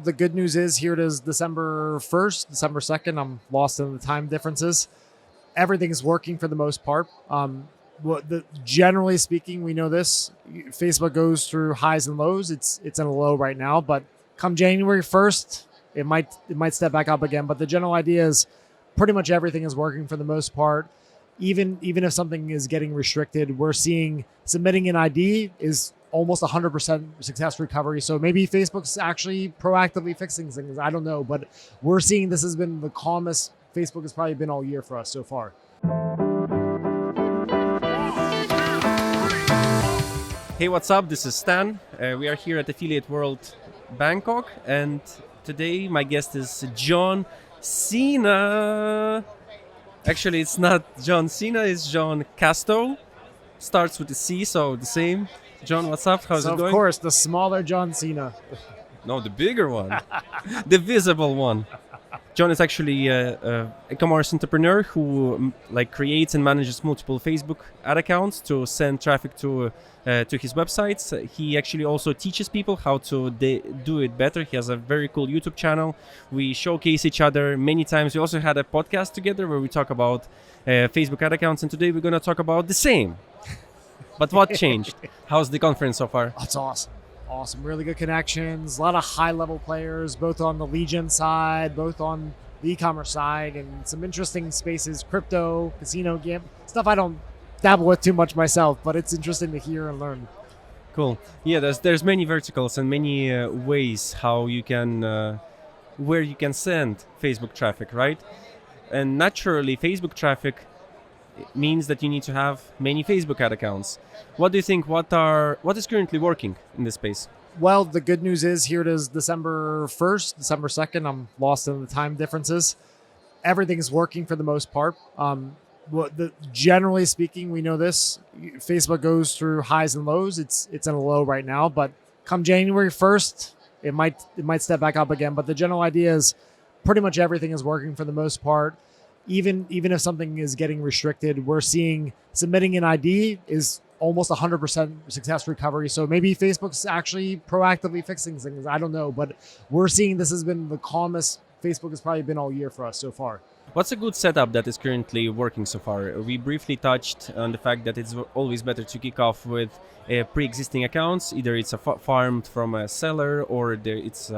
the good news is here it is December 1st, December 2nd. I'm lost in the time differences. Everything's working for the most part. Generally speaking, we know this. Facebook goes through highs and lows. It's in a low right now, but come January 1st, it might step back up again. But the general idea is pretty much everything is working for the most part. Even if something is getting restricted, we're seeing submitting an ID is almost 100% success recovery. So maybe Facebook's actually proactively fixing things. I don't know, but we're seeing this has been the calmest Facebook has probably been all year for us so far. Hey, what's up? This is Stan. We are here at Affiliate World Bangkok, and today my guest is John Cena. Actually, it's not John Cena, it's John Casto. Starts with a C, so the same. John, what's up? How's it going? Of course, the smaller John Cena. No, the bigger one. The visible one. John is actually a e-commerce entrepreneur who creates and manages multiple Facebook ad accounts to send traffic to his websites. He actually also teaches people how to do it better. He has a very cool YouTube channel. We showcase each other many times. We also had a podcast together where we talk about Facebook ad accounts, and today we're going to talk about the same. But what changed? How's the conference so far? That's awesome. Awesome. Really good connections. A lot of high-level players, both on the Legion side, both on the e-commerce side, and some interesting spaces, crypto, casino, game, stuff I don't dabble with too much myself, but it's interesting to hear and learn. Cool. Yeah, there's many verticals and many ways how you can, where you can send Facebook traffic, right? And naturally, Facebook traffic means that you need to have many Facebook ad accounts. What do you think? What is currently working in this space? Well, the good news is here it is December 1st, December 2nd. I'm lost in the time differences. Everything's working for the most part. Generally speaking, we know this. Facebook goes through highs and lows. It's in a low right now, but come January 1st, it might step back up again. But the general idea is pretty much everything is working for the most part. Even if something is getting restricted, we're seeing submitting an ID is almost 100% success recovery. So maybe Facebook's actually proactively fixing things. I don't know, but we're seeing this has been the calmest Facebook has probably been all year for us so far. What's a good setup that is currently working so far? We briefly touched on the fact that it's always better to kick off with pre-existing accounts. Either it's farmed from a seller or it's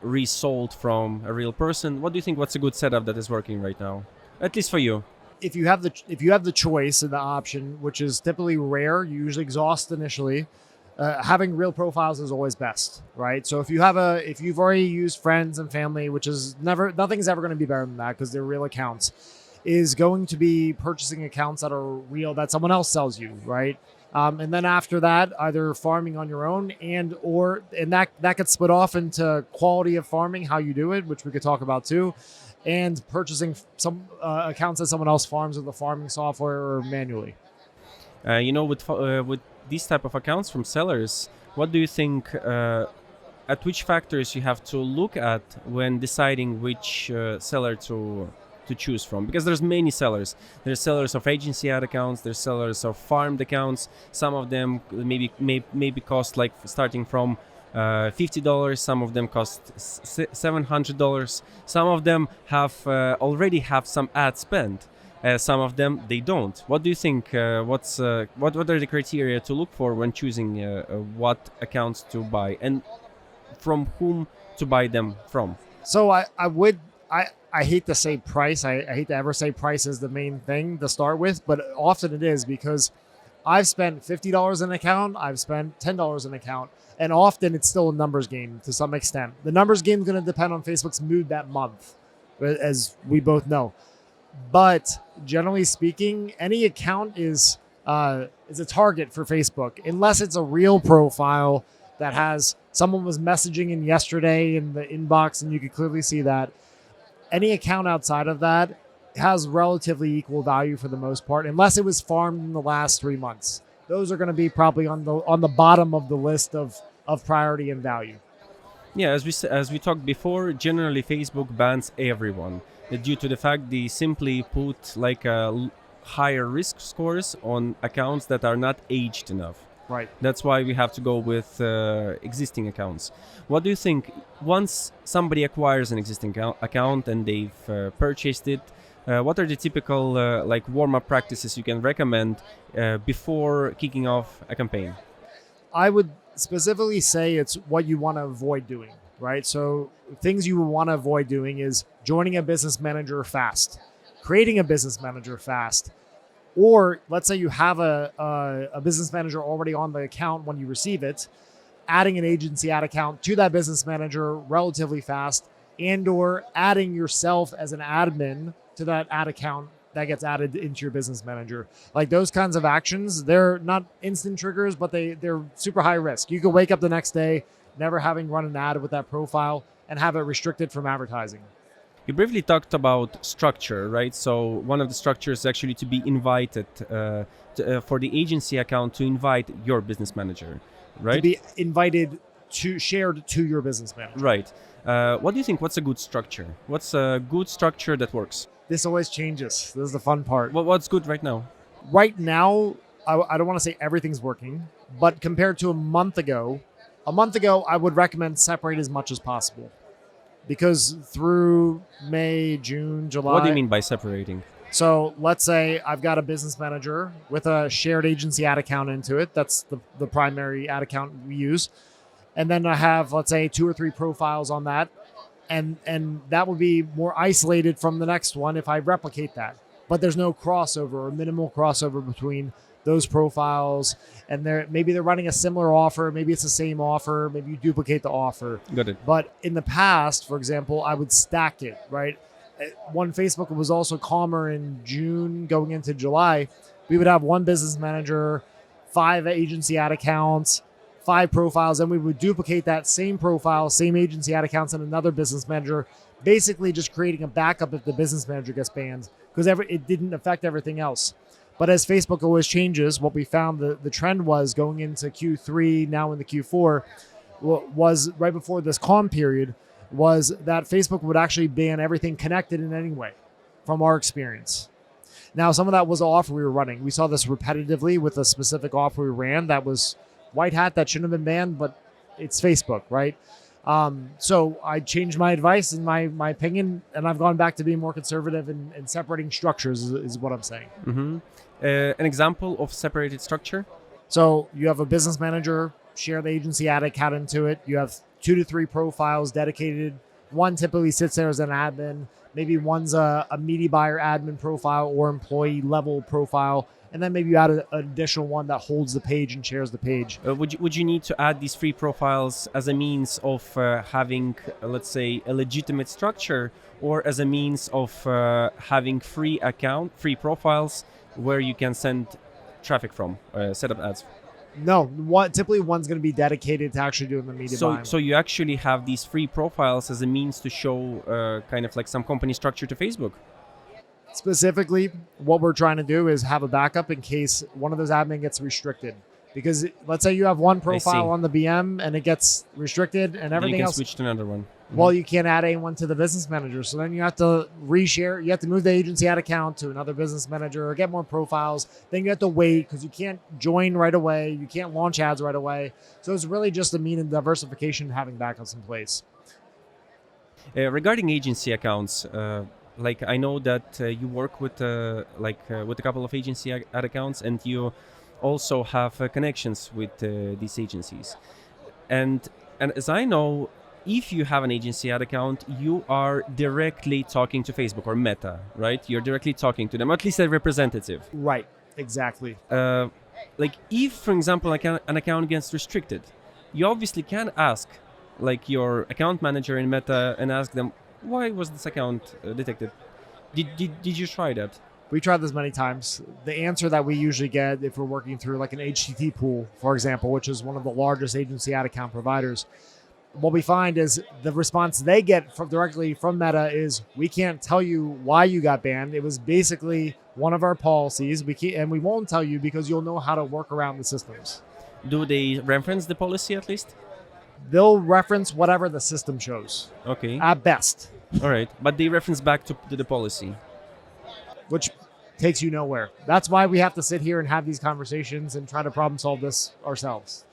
resold from a real person. What do you think? What's a good setup that is working right now, at least for you? If you have the choice and the option, which is typically rare, you usually exhaust initially. Having real profiles is always best, right? So if you've already used friends and family, which is nothing's ever going to be better than that because they're real accounts, is going to be purchasing accounts that are real that someone else sells you, right? And then after that, either farming on your own and that could split off into quality of farming, how you do it, which we could talk about too, and purchasing some accounts that someone else farms with the farming software or manually. With these type of accounts from sellers, what do you think? At which factors you have to look at when deciding which seller to choose from? Because there's many sellers. There's sellers of agency ad accounts. There's sellers of farmed accounts. Some of them maybe cost like starting from $50. Some of them cost $700. Some of them already have some ad spend. Some of them they don't. What do you think? What are the criteria to look for when choosing what accounts to buy and from whom to buy them from? So I hate to say price. I hate to ever say price is the main thing to start with, but often it is because I've spent $50 an account. I've spent $10 an account. And often it's still a numbers game to some extent. The numbers game is going to depend on Facebook's mood that month, as we both know. But generally speaking, any account is a target for Facebook, unless it's a real profile that has someone was messaging in yesterday in the inbox and you could clearly see that. Any account outside of that has relatively equal value for the most part, unless it was farmed in the last 3 months. Those are going to be probably on the bottom of the list of priority and value. Yeah, as we talked before, generally Facebook bans everyone due to the fact they simply put higher risk scores on accounts that are not aged enough. Right. That's why we have to go with existing accounts. What do you think? Once somebody acquires an existing account and they've purchased it, what are the typical like warm-up practices you can recommend before kicking off a campaign? I would specifically say it's what you want to avoid doing, right? So things you want to avoid doing is joining a business manager fast, creating a business manager fast, or let's say you have a business manager already on the account when you receive it, adding an agency ad account to that business manager relatively fast, and or adding yourself as an admin to that ad account that gets added into your business manager. Like those kinds of actions, they're not instant triggers, but they're super high risk. You could wake up the next day never having run an ad with that profile and have it restricted from advertising. You briefly talked about structure, right? So one of the structures is actually to be invited for the agency account to invite your business manager, right? To be invited to shared to your business manager. Right. What do you think? What's a good structure? What's a good structure that works? This always changes. This is the fun part. What's good right now? Right now, I don't want to say everything's working, but compared to a month ago, I would recommend separate as much as possible. Because through May, June, July. What do you mean by separating? So let's say I've got a business manager with a shared agency ad account into it. That's the primary ad account we use. And then I have, let's say, 2 or 3 profiles on that. And that would be more isolated from the next one if I replicate that. But there's no crossover or minimal crossover between those profiles. And maybe they're running a similar offer. Maybe it's the same offer. Maybe you duplicate the offer. Got it. But in the past, for example, I would stack it, right? When Facebook was also calmer in June going into July, we would have one business manager, 5 agency ad accounts, 5 profiles, and we would duplicate that same profile, same agency ad accounts, and another business manager, basically just creating a backup if the business manager gets banned because it didn't affect everything else. But as Facebook always changes, what we found the trend was going into Q3, now in the Q4, was right before this calm period, was that Facebook would actually ban everything connected in any way from our experience. Now, some of that was an offer we were running. We saw this repetitively with a specific offer we ran that was white hat that shouldn't have been banned, but it's Facebook, right? So I changed my advice and my opinion, and I've gone back to being more conservative and separating structures is what I'm saying. Mm-hmm. An example of separated structure? So you have a business manager, share the agency ad account into it. You have 2 to 3 profiles dedicated. One typically sits there as an admin. Maybe one's a media buyer admin profile or employee level profile. And then maybe you add an additional one that holds the page and shares the page. Would you need to add these 3 profiles as a means of having, let's say, a legitimate structure, or as a means of having free profiles where you can send traffic from, set up ads? No, typically one's going to be dedicated to actually doing the media buying. So you actually have these free profiles as a means to show kind of like some company structure to Facebook? Specifically, what we're trying to do is have a backup in case one of those admin gets restricted. Because let's say you have one profile on the BM and it gets restricted and everything else. You can switch to another one. Well, you can't add anyone to the business manager. So then you have to reshare. You have to move the agency ad account to another business manager or get more profiles. Then you have to wait because you can't join right away. You can't launch ads right away. So it's really just a mean of diversification, having backups in place. Regarding agency accounts, like I know that you work with with a couple of agency ad accounts, and you also have connections with these agencies. And as I know, if you have an agency ad account, you are directly talking to Facebook or Meta, right? You're directly talking to them, at least a representative. Right, exactly. Like if, for example, an account gets restricted, you obviously can ask like your account manager in Meta and ask them, why was this account detected? Did you try that? We tried this many times. The answer that we usually get if we're working through like an HTT pool, for example, which is one of the largest agency ad account providers, what we find is the response they get directly from Meta is, we can't tell you why you got banned. It was basically one of our policies. And we won't tell you because you'll know how to work around the systems. Do they reference the policy at least? They'll reference whatever the system shows. Okay. At best. All right. But they reference back to the policy. Which takes you nowhere. That's why we have to sit here and have these conversations and try to problem solve this ourselves.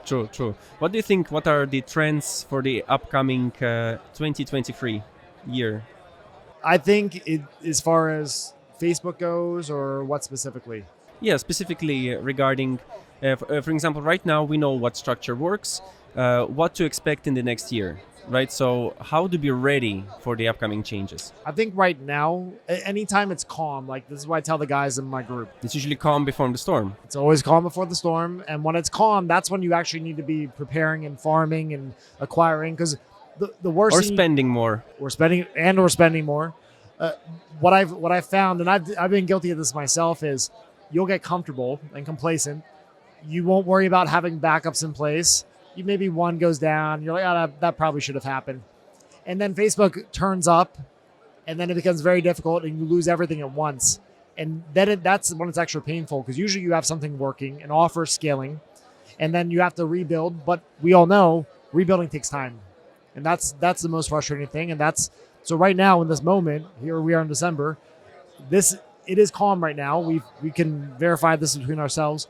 True, true. What do you think? What are the trends for the upcoming 2023 year? I think as far as Facebook goes, or what specifically? Yeah, specifically regarding, for example, right now we know what structure works, what to expect in the next year, right? So how to be ready for the upcoming changes? I think right now, anytime it's calm, like this is what I tell the guys in my group. It's usually calm before the storm. It's always calm before the storm. And when it's calm, that's when you actually need to be preparing and farming and acquiring. Because the worst Or thing spending more. we're spending more. What I've found, and I've been guilty of this myself, is you'll get comfortable and complacent. You won't worry about having backups in place. You maybe one goes down. You're like, oh, that probably should have happened. And then Facebook turns up, and then it becomes very difficult, and you lose everything at once. And then that's when it's extra painful, because usually you have something working, an offer scaling, and then you have to rebuild. But we all know rebuilding takes time, and that's the most frustrating thing. And so right now in this moment, here we are in December. It is calm right now. We can verify this between ourselves.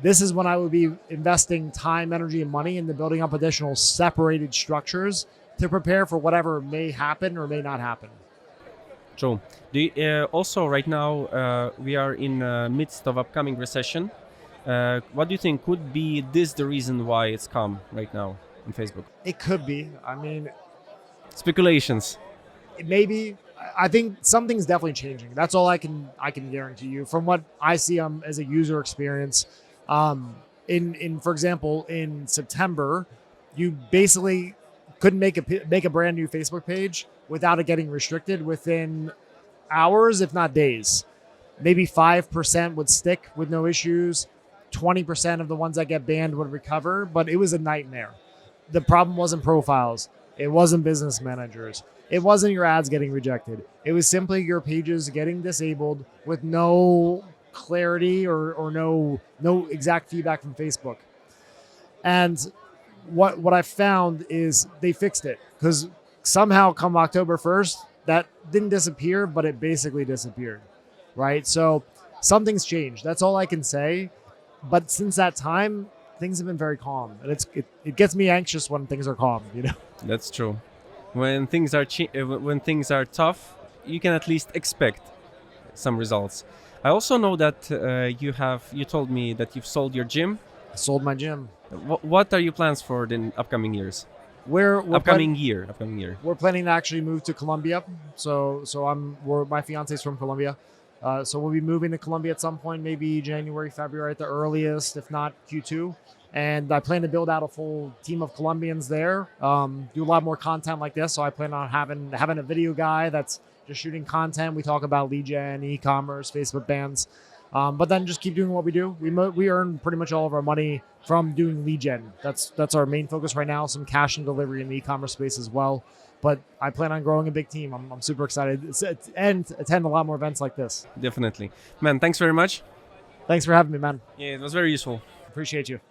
This is when I would be investing time, energy, and money into building up additional separated structures to prepare for whatever may happen or may not happen. True. Also, right now we are in midst of upcoming recession. What do you think? Could be this the reason why it's calm right now on Facebook? It could be. I mean, Speculations. maybe. I think something's definitely changing. That's all I can guarantee you from what I see as a user experience. For example, in September, you basically couldn't make a brand new Facebook page without it getting restricted within hours, if not days. Maybe 5% would stick with no issues. 20% of the ones that get banned would recover, but it was a nightmare. The problem wasn't profiles. It wasn't business managers. It wasn't your ads getting rejected. It was simply your pages getting disabled with no clarity or no exact feedback from Facebook. And what I found is they fixed it, because somehow come October 1st, that didn't disappear, but it basically disappeared, right? So something's changed. That's all I can say. But since that time, things have been very calm, and it gets me anxious when things are calm, you know. That's true. When things are tough, you can at least expect some results. I also know that you told me that you've sold your gym. I sold my gym. What are your plans for the upcoming years? Upcoming year. We're planning to actually move to Colombia. So my fiance's from Colombia. So we'll be moving to Colombia at some point, maybe January, February at the earliest, if not Q2. And I plan to build out a full team of Colombians there. Do a lot more content like this. So I plan on having a video guy that's just shooting content. We talk about lead gen, e-commerce, Facebook bands, but then just keep doing what we do. We earn pretty much all of our money from doing lead gen. That's our main focus right now. Some cash and delivery in the e-commerce space as well. But I plan on growing a big team. I'm super excited and attend a lot more events like this. Definitely, man. Thanks very much. Thanks for having me, man. Yeah, it was very useful. Appreciate you.